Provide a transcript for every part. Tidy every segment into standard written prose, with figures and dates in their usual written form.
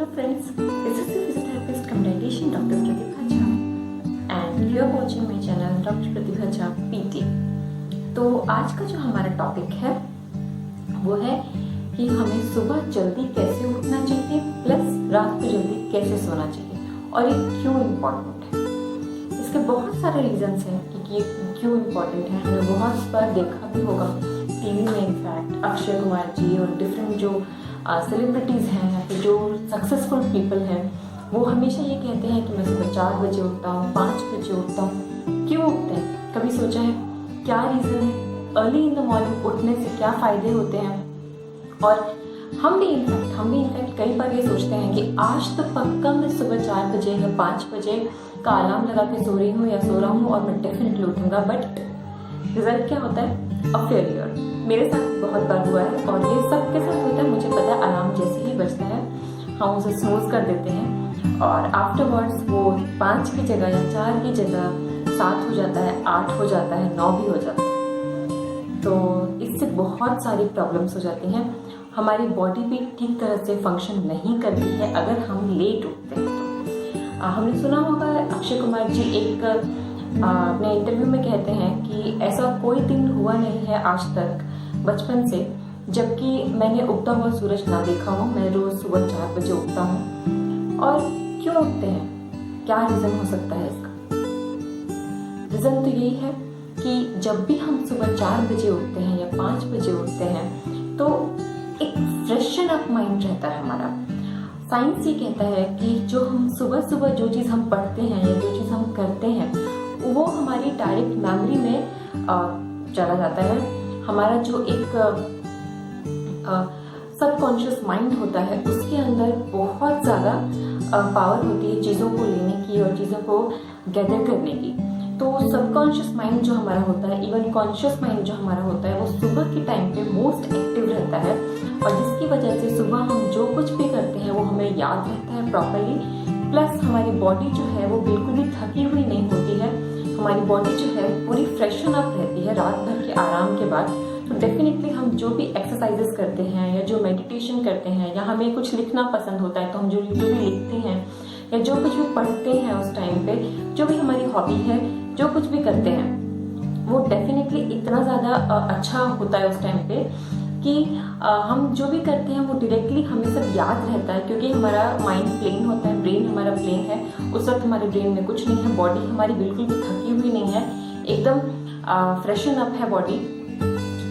Hello friends, this is the physiotherapist cum dietitian Dr. Pratibha Jha and you are watching my channel Dr. Pratibha Jha PT। तो आज का जो हमारा topic है वो है कि हमें सुबह जल्दी कैसे उठना चाहिए प्लस रात को जल्दी कैसे सोना चाहिए और ये क्यों इम्पोर्टेंट है। इसके बहुत सारे रीजंस हैं कि ये क्यों इम्पोर्टेंट है। हमने बहुत बार देखा भी होगा टीवी में, इनफैक्ट अक्षय कुमार जी और डिफरेंट जो सेलिब्रिटीज़ हैं या फिर जो सक्सेसफुल पीपल हैं वो हमेशा ये कहते हैं कि मैं सुबह 4 बजे उठता हूँ, 5 बजे उठता हूँ। क्यों उठते हैं, कभी सोचा है क्या रीज़न है? अर्ली इन द मॉर्निंग उठने से क्या फ़ायदे होते हैं? और हम भी इनफैक्ट कई बार ये सोचते हैं कि आज तो पक्का मैं सुबह 4 बजे या 5 बजे का अलार्म लगा के सो रही हूँ या सो रहा हूँ और मैं डेफिनेटली उठूँगा। बट रिजल्ट क्या होता है? A failure. मेरे साथ बहुत बार हुआ है और ये सबके साथ होता है। मुझे पता है अलार्म जैसे ही बजता है हम उसे स्नूज कर देते हैं और आफ्टरवर्ड्स वो 5 की जगह या 4 की जगह 7 हो जाता है, 8 हो जाता है, 9 भी हो जाता है। तो इससे बहुत सारी प्रॉब्लम्स हो जाती हैं। हमारी बॉडी भी ठीक तरह से फंक्शन नहीं करती है अगर हम लेट उठते हैं तो। हमने सुना होगा अक्षय कुमार जी एक अपने इंटरव्यू में कहते हैं कि ऐसा कोई दिन हुआ नहीं है आज तक बचपन से जबकि मैंने उगता हुआ सूरज ना देखा हो। मैं रोज सुबह 4 बजे उठता हूँ। और क्यों उठते हैं, क्या रीजन हो सकता है इसका? रीजन तो यही है कि जब भी हम सुबह 4 बजे उठते हैं या 5 बजे उठते हैं तो एक फ्रेशन अप माइंड रहता है हमारा। साइंस ये कहता है कि जो हम सुबह सुबह जो चीज़ हम पढ़ते हैं या जो चीज़ हम करते हैं वो हमारी डायरेक्ट मेमोरी में चला जाता है। हमारा जो एक सबकॉन्शियस माइंड होता है उसके अंदर बहुत ज़्यादा पावर होती है चीज़ों को लेने की और चीज़ों को गैदर करने की। तो सबकॉन्शियस माइंड जो हमारा होता है, इवन कॉन्शियस माइंड जो हमारा होता है, वो सुबह के टाइम पे मोस्ट एक्टिव रहता है और जिसकी वजह से सुबह हम जो कुछ भी करते हैं वो हमें याद रहता है प्रॉपरली। प्लस हमारी बॉडी जो है वो बिल्कुल भी थकी हुई नहीं होती है। हमारी बॉडी जो है पूरी फ्रेशन अप रहती है रात भर के आराम के बाद। तो डेफिनेटली हम जो भी एक्सरसाइजेस करते हैं या जो मेडिटेशन करते हैं या हमें कुछ लिखना पसंद होता है तो हम जो भी लिखते हैं या जो कुछ भी पढ़ते हैं उस टाइम पे, जो भी हमारी हॉबी है, जो कुछ भी करते हैं वो डेफिनेटली इतना ज़्यादा अच्छा होता है उस टाइम पे कि हम जो भी करते हैं वो डायरेक्टली हमें सब याद रहता है क्योंकि हमारा माइंड प्लेन होता है, ब्रेन हमारा प्लेन है। उस वक्त हमारे ब्रेन में कुछ नहीं है, बॉडी हमारी बिल्कुल भी थकी हुई नहीं है, एकदम फ्रेशन अप है बॉडी।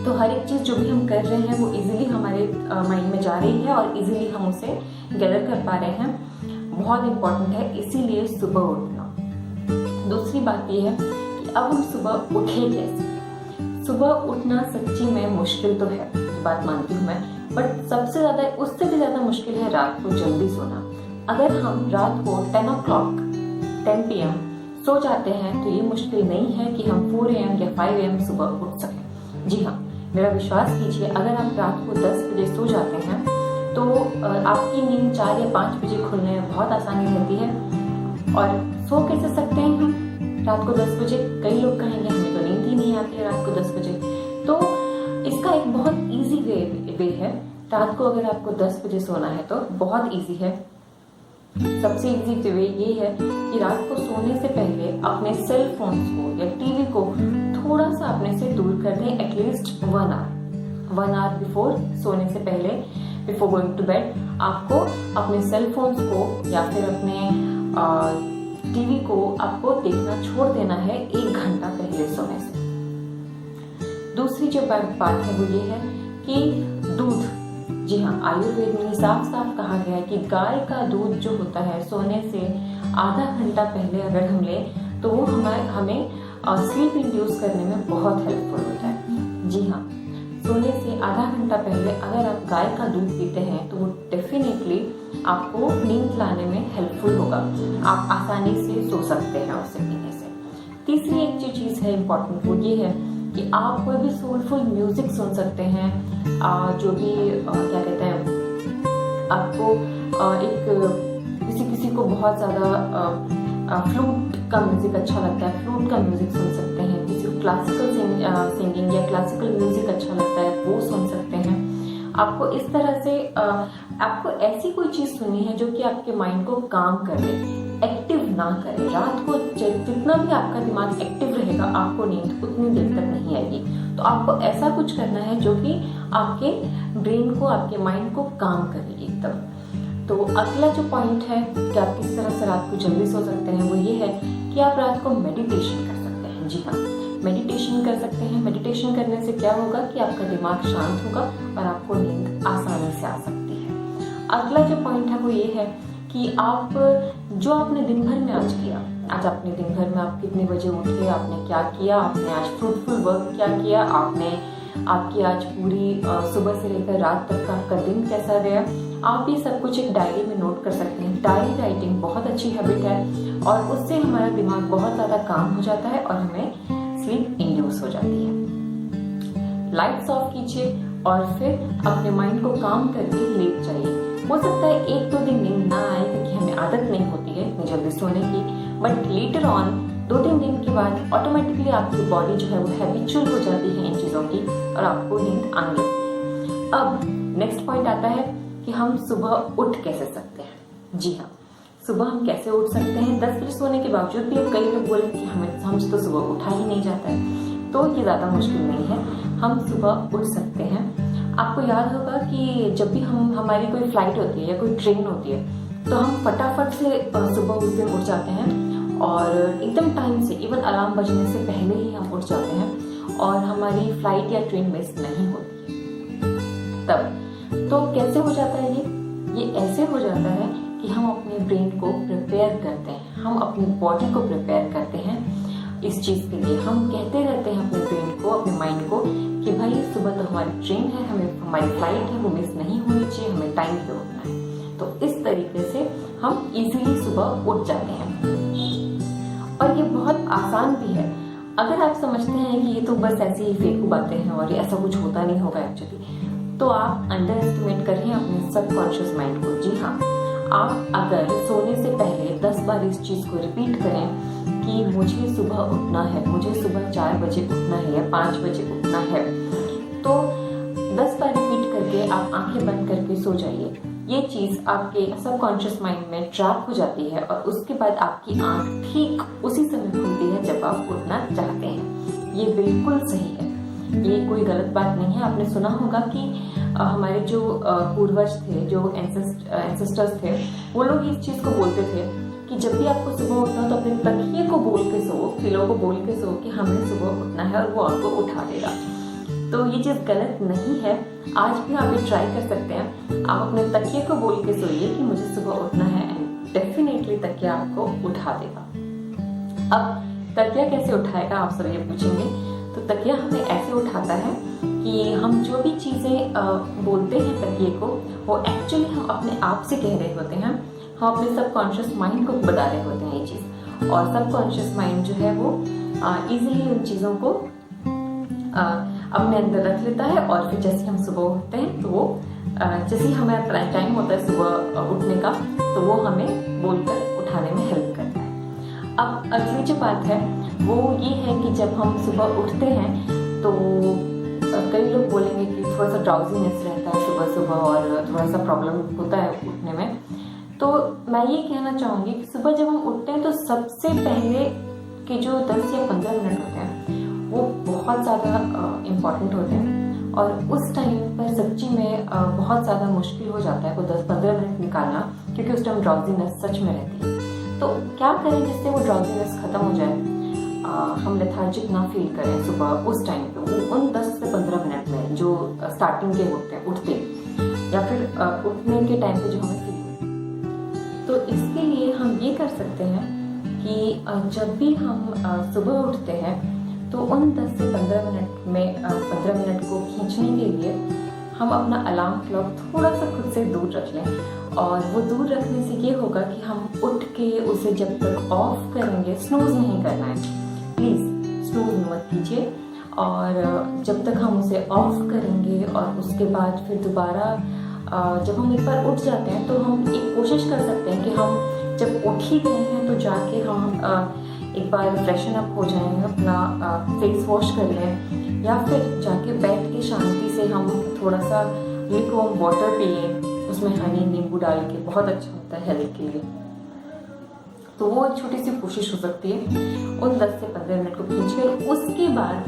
तो हर एक चीज़ जो भी हम कर रहे हैं वो इजीली हमारे माइंड में जा रही है और इजीली हम उसे गैदर कर पा रहे हैं। बहुत इम्पॉर्टेंट है इसीलिए सुबह उठना। दूसरी बात ये है कि अब हम सुबह उठे कैसे। सुबह उठना सच्ची में मुश्किल तो है, बात मानती हूँ मैं, बट सबसे ज़्यादा उससे भी ज़्यादा मुश्किल है रात को जल्दी सोना। अगर हम रात को 10 o'clock 10 PM सो जाते हैं तो ये मुश्किल नहीं है कि हम 4 AM या 5 AM सुबह उठ सकें। जी हाँ, मेरा विश्वास कीजिए, अगर आप रात को 10 बजे सो जाते हैं तो आपकी नींद 4 या 5 बजे खुलने में बहुत आसानी रहती है। और सो कैसे सकते हैं हम रात को 10 बजे? कई लोग कहेंगे हमें तो नींद ही नहीं आती है रात को 10 बजे। तो इसका एक बहुत इजी वे है। रात को अगर आपको 10 बजे सोना है तो बहुत इजी है। सबसे इजी वे ये है कि रात को सोने से पहले अपने सेल फोन्स को या टीवी को थोड़ा सा अपने से दूर कर दें, एटलीस्ट 1 आवर बिफोर सोने से पहले, बिफोर गोइंग टू बेड। आपको अपने सेल फोन्स को या फिर अपने टीवी को आपको देखना छोड़ देना है 1 घंटा पहले सोने से। दूसरी जो बात है वो ये है कि दूध, जी हाँ, आयुर्वेद में साफ साफ कहा गया है कि गाय का दूध जो होता है सोने से आधा घंटा पहले अगर हम लें तो वो हमें स्लीप इंड्यूस करने में बहुत हेल्पफुल होता है। जी हाँ, सोने से आधा घंटा पहले अगर आप गाय का दूध पीते हैं तो वो डेफिनेटली आपको नींद लाने में हेल्पफुल होगा। आप आसानी से सो सकते हैं उसे पीने से। तीसरी एक जो चीज़ है इम्पॉर्टेंट वो ये है कि आप कोई भी सोलफुल म्यूजिक सुन सकते हैं। जो भी क्या कहते हैं, आपको किसी को बहुत ज़्यादा फ्लूट का म्यूजिक अच्छा लगता है, फ्लूट का म्यूजिक सुन सकते हैं। किसी को क्लासिकल सिंगिंग या क्लासिकल म्यूजिक अच्छा लगता है वो सुन सकते हैं। आपको इस तरह से आपको ऐसी कोई चीज सुननी है जो कि आपके माइंड को काम करे, एक्टिव ना करे। रात को जितना भी आपका दिमाग एक्टिव रहेगा, आपको नींद उतनी देर तक नहीं आएगी। तो आपको ऐसा कुछ करना है जो कि आपके ब्रेन को, आपके माइंड को काम करे एकदम। तो अगला जो पॉइंट है कि आप किस तरह से रात को जल्दी सो सकते हैं, वो ये है कि आप रात को मेडिटेशन कर सकते हैं। जी हाँ, मेडिटेशन कर सकते हैं। मेडिटेशन करने से क्या होगा कि आपका दिमाग शांत होगा और आपको नींद आसानी से आ सकती है। अगला जो पॉइंट है वो ये है कि आप जो आपने दिन भर में आज किया, आज आपने दिन भर में आप कितने बजे उठे, आपने क्या किया, आपने आज फ्रूटफुल वर्क क्या किया, आपकी आज पूरी सुबह से लेकर रात तक का आपका दिन कैसा गया, आप ये सब कुछ एक डायरी में नोट कर सकते हैं। डायरी राइटिंग बहुत अच्छी हैबिट है और उससे हमारा दिमाग बहुत ज़्यादा काम हो जाता है और हमें स्लीप इंड्यूस हो जाती है। लाइट्स ऑफ कीजिए और फिर अपने माइंड को काम करके लेट जाइए। हो सकता है 1-2 दिन नींद ना आए क्योंकि हमें आदत नहीं होती है इतनी जल्दी सोने की, बट लेटर ऑन 2-3 दिन के बाद ऑटोमेटिकली आपकी बॉडी जो है वो हैबिचुअल हो जाती है इन चीज़ों की और आपको नींद आने लगती है। अब नेक्स्ट पॉइंट आता है कि हम सुबह उठ कैसे सकते हैं। जी हाँ, सुबह हम कैसे उठ सकते हैं। 10 बजे सोने के बावजूद भी अब कई लोग बोले कि हमसे तो सुबह उठा ही नहीं जाता है, तो ये ज़्यादा मुश्किल नहीं है, हम सुबह उठ सकते हैं। आपको याद होगा कि जब भी हमारी कोई फ्लाइट होती है या कोई ट्रेन होती है तो हम फटाफट से सुबह उस दिन उठ जाते हैं और एकदम टाइम से, इवन अलार्म बजने से पहले ही हम उठ जाते हैं और हमारी फ्लाइट या ट्रेन मिस नहीं होती है। तब तो कैसे हो जाता है ये ऐसे हो जाता है कि हम अपने ब्रेन को प्रिपेयर करते हैं, हम अपनी बॉडी को प्रिपेयर करते हैं इस चीज़ के लिए। हम कहते रहते हैं अपने ब्रेन को, अपने माइंड को कि भाई सुबह तो हमारी ट्रेन है, हमारी फ्लाइट है, वो मिस नहीं होनी चाहिए, हमें टाइम पे उठना है। तो इस तरीके से हम इजीली सुबह उठ जाते हैं और ये बहुत आसान भी है। अगर आप समझते हैं कि ये तो बस ऐसी ही फेकू बातें हैं और ये ऐसा कुछ होता नहीं होगा एक्चुअली, तो आप अंडर एस्टिमेट करें अपने सबकॉन्शियस माइंड को। जी हाँ, आप अगर सोने से पहले 10 बार इस चीज़ को रिपीट करें कि मुझे सुबह उठना है, मुझे सुबह 4 बजे उठना है या 5 बजे उठना है, तो 10 बार रिपीट करके आप आंखें बंद करके सो जाइए। ये चीज़ आपके सबकॉन्शियस माइंड में ट्रैप हो जाती है और उसके बाद आपकी आंख ठीक उसी समय खुलती है जब आप उठना चाहते हैं। ये बिल्कुल सही है, ये कोई गलत बात नहीं है। आपने सुना होगा कि हमारे जो पूर्वज थे, जो एंसेस्टर्स थे, वो लोग इस चीज़ को बोलते थे कि जब भी आपको सुबह उठना हो तो अपने तकिए को बोल के सो, पिलो को बोल के सो कि हमें सुबह उठना है और वो आपको उठा देगा। तो ये चीज़ गलत नहीं है, आज भी आप ये ट्राई कर सकते हैं। आप अपने तकिए को बोल के सोइए कि मुझे सुबह उठना है एंड डेफिनेटली तकिया आपको उठा देगा। अब तकिया कैसे उठाएगा, आप सब ये पूछेंगे। तो तकिया हमें ऐसे उठाता है कि हम जो भी चीज़ें बोलते हैं तकिए को, वो एक्चुअली हम अपने आप से कह रहे होते हैं, हम अपने सबकॉन्शियस माइंड को बता रहे होते हैं ये चीज़। और सबकॉन्शियस माइंड जो है वो इजीली उन चीज़ों को अपने अंदर रख लेता है और फिर जैसे हम सुबह उठते हैं तो वो जैसे ही हमारा टाइम होता है सुबह उठने का, तो वो हमें बोलकर उठाने में हेल्प करता है। अब अगली जो बात है वो ये है कि जब हम सुबह उठते हैं तो कई लोग बोलेंगे कि थोड़ा सा ड्राउजीनेस रहता है सुबह सुबह और थोड़ा सा प्रॉब्लम होता है उठने में। तो मैं ये कहना चाहूँगी कि सुबह जब हम उठते हैं तो सबसे पहले के जो 10 या 15 मिनट होते हैं वो बहुत ज़्यादा इम्पॉर्टेंट होते हैं और उस टाइम पर सच्ची में बहुत ज़्यादा मुश्किल हो जाता है वो 10-15 मिनट निकालना, क्योंकि उस टाइम ड्राउजीनेस सच में रहती है। तो क्या करें जिससे वो ड्राउजीनेस ख़त्म हो जाए, हम लेथार्जिक ना फील करें सुबह उस टाइम पे, उन 10 से 15 मिनट में जो स्टार्टिंग के होते हैं उठते या फिर उठने के टाइम पे जो हमें फील होती। तो इसके लिए हम ये कर सकते हैं कि जब भी हम सुबह उठते हैं तो उन 10 से 15 मिनट में 15 मिनट को खींचने के लिए हम अपना अलार्म क्लॉक थोड़ा सा खुद से दूर रख लें। और वो दूर रखने से ये होगा कि हम उठ के उसे जब तक ऑफ करेंगे, स्नूज नहीं करना है, प्लीज़ स्नूज मत कीजिए। और जब तक हम उसे ऑफ करेंगे और उसके बाद फिर दोबारा जब हम एक बार उठ जाते हैं तो हम एक कोशिश कर सकते हैं कि हम जब उठ ही गए हैं तो जाके हम एक बार फ्रेशन अप हो जाएं, अपना फेस वॉश कर लें या फिर जाके बैठ के शांति से हम थोड़ा सा लुकवार्म वाटर पिए उसमें हनी नींबू डाल के बहुत अच्छा होता है हेल्थ के लिए। तो वो एक छोटी सी कोशिश हो सकती है, उन 10 से 15 मिनट को खींचिए। उसके बाद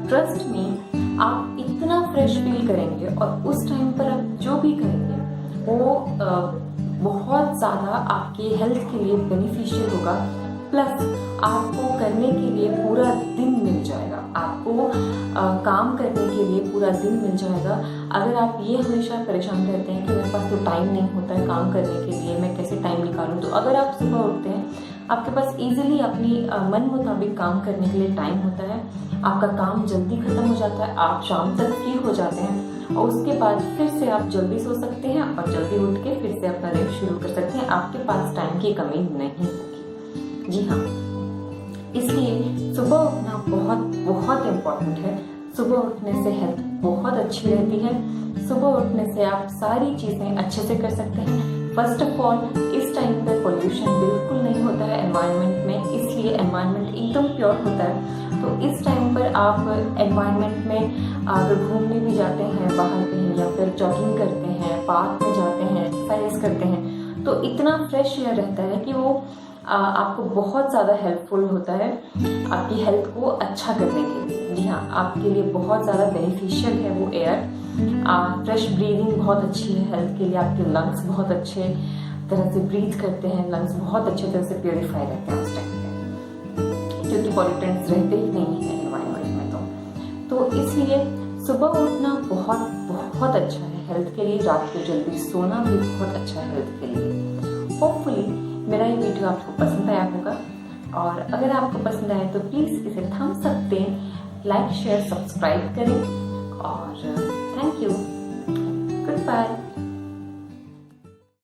ट्रस्ट में आप इतना फ्रेश फील करेंगे और उस टाइम पर आप जो भी करेंगे वो बहुत ज़्यादा आपके हेल्थ के लिए बेनिफिशियल होगा। प्लस आपको करने के लिए पूरा दिन मिल जाएगा, आपको काम करने के लिए पूरा दिन मिल जाएगा। अगर आप ये हमेशा परेशान रहते हैं कि मेरे पास तो टाइम नहीं होता है काम करने के लिए, मैं कैसे टाइम निकालूं, तो अगर आप सुबह उठते हैं, आपके पास इजीली अपनी मन मुताबिक काम करने के लिए टाइम होता है, आपका काम जल्दी खत्म हो जाता है, आप शाम तक फ्री हो जाते हैं और उसके बाद फिर से आप जल्दी सो सकते हैं और जल्दी उठ के फिर से अपना दिन शुरू कर सकते हैं। आपके पास टाइम की कमी नहीं होगी। जी हाँ, इसलिए सुबह उठना बहुत बहुत इम्पोर्टेंट है। सुबह उठने से हेल्थ बहुत अच्छी रहती है। सुबह उठने से आप सारी चीज़ें अच्छे से कर सकते हैं। फर्स्ट ऑफ ऑल, इस टाइम पर पोल्यूशन बिल्कुल नहीं होता है एनवायरनमेंट में, इसलिए एनवायरनमेंट एकदम प्योर होता है। तो इस टाइम पर आप एनवायरनमेंट में अगर घूमने भी जाते हैं बाहर कहीं, या फिर जॉगिंग करते हैं, पार्क में जाते हैं, एक्सरसाइज करते हैं, तो इतना फ्रेश एयर रहता है कि वो आपको बहुत ज़्यादा हेल्पफुल होता है आपकी हेल्थ को अच्छा करने के लिए। जी हाँ, आपके लिए बहुत ज़्यादा बेनिफिशियल है वो एयर। फ्रेश ब्रीदिंग बहुत अच्छी है हेल्थ के लिए, आपके लंग्स बहुत अच्छे तरह से ब्रीथ करते हैं, लंग्स बहुत अच्छे तरह से प्योरीफाई रहते हैं उस टाइम पे, क्योंकि पॉल्यूटेंट्स रहते ही नहीं है एनवायरनमेंट में। तो इसलिए सुबह उठना बहुत बहुत अच्छा है हेल्थ के लिए। रात को जल्दी सोना भी बहुत अच्छा है हेल्थ के लिए। होपफुली मेरा ये वीडियो आपको पसंद आया होगा, और अगर आपको पसंद आए तो प्लीज़ इसे थम्स अप दें, लाइक शेयर सब्सक्राइब करें, और थैंक यू, गुड बाय।